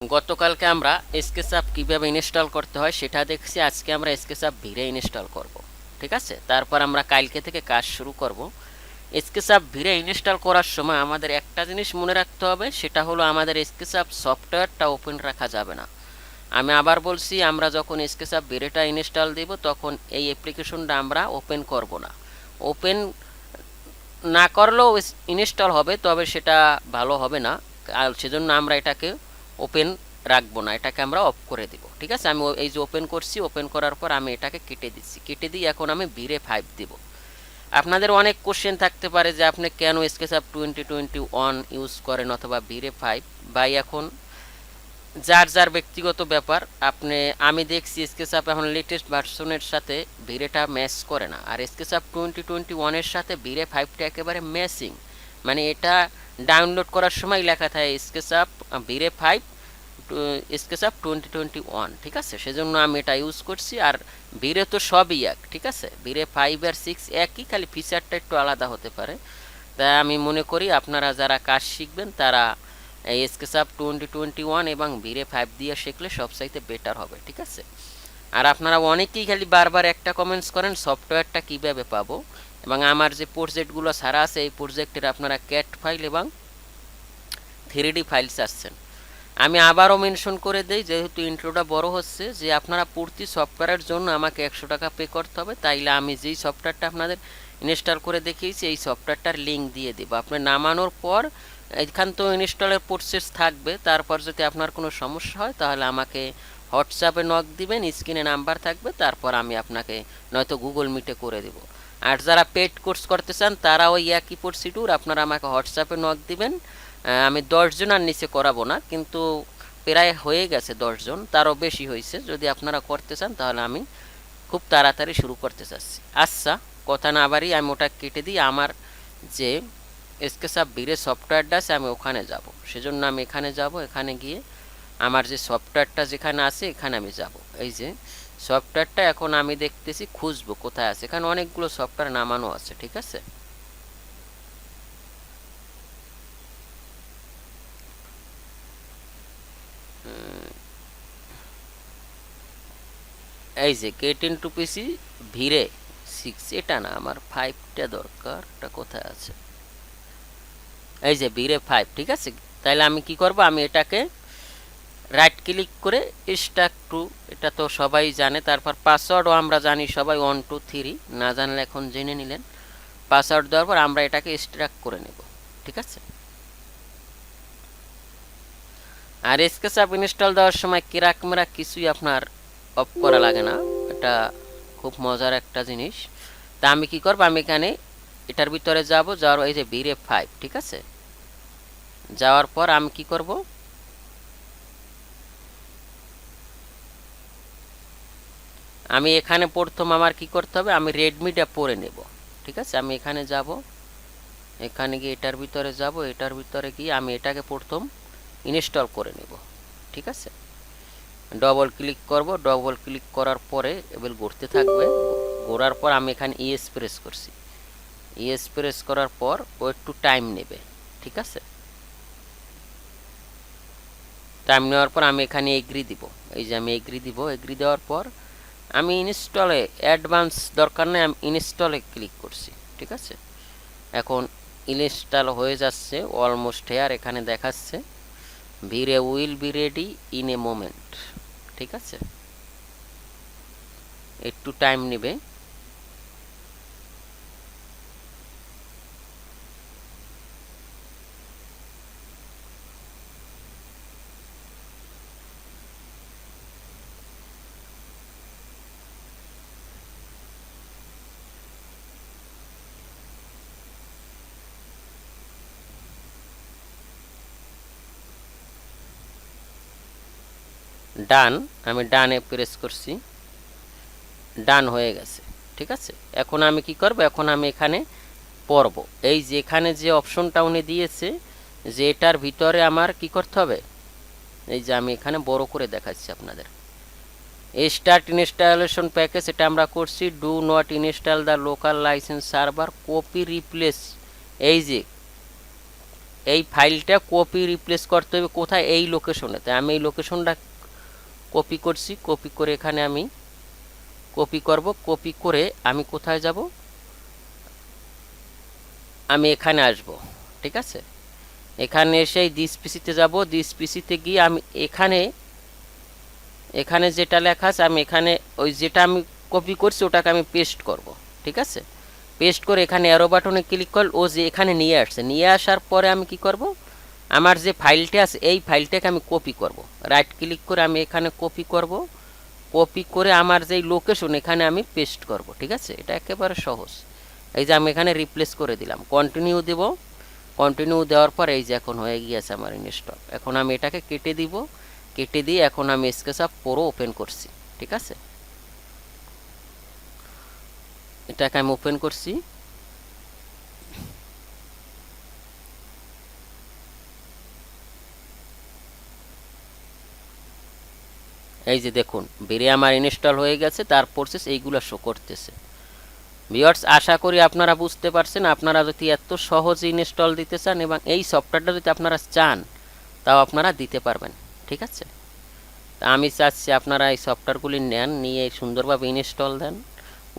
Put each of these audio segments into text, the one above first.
গতকালকে আমরা SketchUp কিভাবে ইনস্টল করতে হয় সেটা দেখছি। আজকে আমরা SketchUp ভিরে ইনস্টল করব, ঠিক আছে। তারপর আমরা কালকে থেকে কাজ শুরু করব। SketchUp ভিরে ইনস্টল করার সময় আমাদের একটা জিনিস মনে রাখতে হবে, সেটা হলো আমাদের SketchUp সফটওয়্যারটা ওপেন রাখা যাবে না। আমি আবার বলছি, আমরা যখন SketchUp ভিরেটা ইনস্টল দেব তখন এই অ্যাপ্লিকেশনটা আমরা ওপেন করব না। ওপেন না করলেও ইনস্টল হবে, তবে সেটা ভালো হবে না। আর সেজন্য আমরা এটাকে ওপেন রাখবো না, এটাকে আমরা অফ করে দিব, ঠিক আছে। আমি এই যে ওপেন করছি, ওপেন করার পর আমি এটাকে কেটে দিচ্ছি, কেটে দিয়ে এখন আমি ভিরে 5 দিব। আপনাদের অনেক কোশ্চেন থাকতে পারে যে আপনি কেন SketchUp 2021 ইউজ করেন অথবা ভিরে 5। ভাই এখন যার যার ব্যক্তিগত ব্যাপার। আমি দেখছি SketchUp এখন লেটেস্ট ভার্সনের সাথে ভিরেটা ম্যাচ করে না, আর SketchUp 2021 এর সাথে ভিরে 5টা একেবারে ম্যাচিং। মানে এটা ডাউনলোড করার সময় লেখা থাকে SketchUp ভিরে 5 SketchUp 2021, ঠিক আছে। সেজন্য আমি এটা ইউজ করছি। আর ভিরে তো সবই এক, ঠিক আছে। ভিরে 5 আর 6 একই, খালি ফিচারটা একটু আলাদা হতে পারে। তাই আমি মনে করি আপনারা যারা কাজ শিখবেন তারা এই SketchUp 2021 এবং ভিরে 5 দিয়ে শিখলে সবচাইতে বেটার হবে, ঠিক আছে। আর আপনারা অনেকেই খালি বারবার একটা কমেন্টস করেন সফটওয়্যারটা কিভাবে পাবো, এবং আমার যে প্রজেক্টগুলো সারা আছে এই প্রজেক্টের আপনারা ক্যাট ফাইল এবং 3D ফাইল চাচ্ছেন। আমি আবারও মেনশন করে দেই, যেহেতু ইন্ট্রোটা বড় হচ্ছে, যে আপনারা প্রতি সফটওয়্যারের জন্য আমাকে 100 টাকা পে করতে হবে। তাইলে আমি যেই সফটওয়্যারটা আপনাদের ইনস্টল করে দেখিয়েছি এই সফটওয়্যারটার লিঙ্ক দিয়ে দেবো। আপনি নামানোর পর এখান তো ইনস্টলের প্রসেস থাকবে। তারপর যদি আপনার কোনো সমস্যা হয় তাহলে আমাকে হোয়াটসঅ্যাপে নক দিবেন, স্ক্রিনে নাম্বার থাকবে, তারপর আমি আপনাকে নয়তো গুগল মিটে করে দেব। আর যারা পেড কোর্স করতে চান তারা ওই একই প্রসিডিউর, আপনারা আমাকে হোয়াটসঅ্যাপে নক দিবেন। আমি 10 জন আর নিচে করাবো না, কিন্তু প্রায় হয়ে গেছে 10 জন, তারও বেশি হয়েছে। যদি আপনারা করতে চান তাহলে আমি খুব তাড়াতাড়ি শুরু করতে চাচ্ছি। আচ্ছা, কথা না বাড়িয়ে আমি ওটা কেটে দিই। আমার যে SketchUp ভিরে সফটওয়্যারটা আছে আমি ওখানে যাব, সেজন্য আমি এখানে যাব। এখানে গিয়ে আমার যে সফটওয়্যারটা যেখানে আছে এখানে আমি যাব। এই যে সফটওয়্যারটা এখন আমি দেখতেছি, খুঁজবো কোথায় আছে। এখানে অনেকগুলো সফটওয়্যার নামানো আছে, ঠিক আছে। এই যে গেট ইনটু পিসি ভিরে 6, এটা না, আমার 5টা দরকার। এটা কোথায় আছে? এই যে ভিরে 5, ঠিক আছে। তাইলে আমি কি করব, আমি এটাকে রাইট ক্লিক করে স্টাক টু, এটা তো সবাই জানে। তারপর পাসওয়ার্ডও আমরা জানি সবাই, 1 2 3, না জানলে এখন জেনে নিলেন। পাসওয়ার্ড দেওয়ার পর আমরা এটাকে স্ট্রাক করে নেব, ঠিক আছে। আর SketchUp ইনস্টল দেওয়ার সময় ক্যামেরা কিছুই আপনার অফ করা লাগে না, এটা খুব মজার একটা জিনিস। তা আমি কি করব, আমি এখানে এটার ভিতরে যাব, যাওয়ার এই যে ভিরে 5, ঠিক আছে। যাওয়ার পর আমি কি করব, আমি এখানে প্রথম আমার কি করতে হবে, আমি রেডমিটা পরে নেব, ঠিক আছে। আমি এখানে যাব, এখানে গিয়ে এটার ভিতরে যাব, এটার ভিতরে গিয়ে আমি এটাকে প্রথম ইনস্টল করে নেব, ঠিক আছে। ডবল ক্লিক করব, ডবল ক্লিক করার পরে এবার ঘুরতে থাকবে। ঘোরার পর আমি এখানে ইএস প্রেস করছি, ইএস প্রেস করার পর ও একটু টাইম নেবে, ঠিক আছে। টাইম নেওয়ার পর আমি এখানে এগ্রি দিব। এই যে আমি এগ্রি দিব, এগ্রি দেওয়ার পর আমি ইনস্টলে অ্যাডভান্স দরকার নেই, আমি ইনস্টলে ক্লিক করছি, ঠিক আছে। এখন ইনস্টল হয়ে যাচ্ছে অলমোস্ট হেয়ার। এখানে দেখাচ্ছে ভিরে will be ready in a moment, ঠিক আছে। একটু টাইম নেবে। ডান, আমি ডানে প্রেস করছি, ডান হয়ে গেছে, ঠিক আছে। এখন আমি কি করব, এখন আমি এখানে পড়ব। এই যে এখানে যে অপশনটা উনি দিয়েছে, যে এটার ভিতরে আমার কি করতে হবে, এই যে আমি এখানে বড় করে দেখাচ্ছি আপনাদের। স্টার্ট ইনস্টলেশন প্যাকেজ, এটা আমরা করছি। Do not install the local licence server, copy replace. এই যে এই ফাইলটা কপি রিপ্লেস করতে হবে কোথায়, এই লোকেশনেতে। আমি এই লোকেশনটা কপি করছি, কপি করে এখানে আমি কপি করব। কপি করে আমি কোথায় যাব, আমি এখানে আসব, ঠিক আছে। এখানে এসে দিস পিসিতে যাব, দিস পিসিতে গিয়ে আমি এখানে যেটা লেখা আছে আমি এখানে ওই যেটা আমি কপি করছি ওটাকে আমি পেস্ট করব, ঠিক আছে। পেস্ট করে এখানে অ্যারো বাটনে ক্লিক করলে ও যে এখানে নিয়ে আসছে, নিয়ে আসার পরে আমি কি করব, আমার যে ফাইলটা আছে এই ফাইলটাকে আমি কপি করব। রাইট ক্লিক করে আমি এখানে কপি করব, কপি করে আমার যেই লোকেশন এখানে আমি পেস্ট করব, ঠিক আছে। এটা একেবারে সহজ। এই যে আমি এখানে রিপ্লেস করে দিলাম, কন্টিনিউ দেব। কন্টিনিউ দেওয়ার পর এই যে এখন হয়ে গিয়েছে আমার ইনস্টল। এখন আমি এটাকে কেটে দিব, কেটে দিয়ে এখন আমি স্কেচআপ পুরো ওপেন করছি, ঠিক আছে। এটাকে আমি ওপেন করছি। এই যে দেখুন বেরে আমার ইনস্টল হয়ে গেছে, তার প্রসেস এইগুলো শো করতেছে। ভিউয়ার্স, আশা করি আপনারা বুঝতে পারছেন। আপনারা যদি এত সহজে ইনস্টল দিতে চান এবং এই সফটওয়্যারটা যদি আপনারা চান তাও আপনারা দিতে পারবেন, ঠিক আছে। তা আমি চাচ্ছি আপনারা এই সফটওয়্যারগুলি নেন, নিয়ে সুন্দরভাবে ইনস্টল দেন।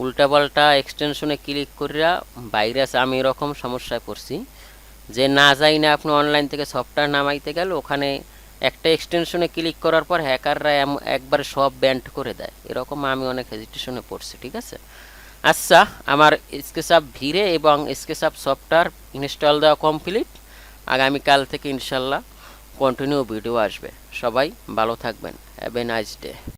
উল্টাপাল্টা এক্সটেনশনে ক্লিক করিয়া বাইরে আছে, আমি এরকম সমস্যায় পড়ছি যে না যাই না আপনি অনলাইন থেকে সফটওয়্যার নামাইতে গেলে ওখানে একটা এক্সটেনশনে ক্লিক করার পর হ্যাকাররা একবারে সব ব্যান্ড করে দেয়, এরকম আমি অনেক হেজিটেশনে পড়ছি, ঠিক আছে। আচ্ছা, আমার স্কেচআপ ভিরে এবং স্কেচআপ সফটওয়্যার ইনস্টল দেওয়া কমপ্লিট। আগামীকাল থেকে ইনশাল্লাহ কন্টিনিউ ভিডিও আসবে। সবাই ভালো থাকবেন। Have a nice day.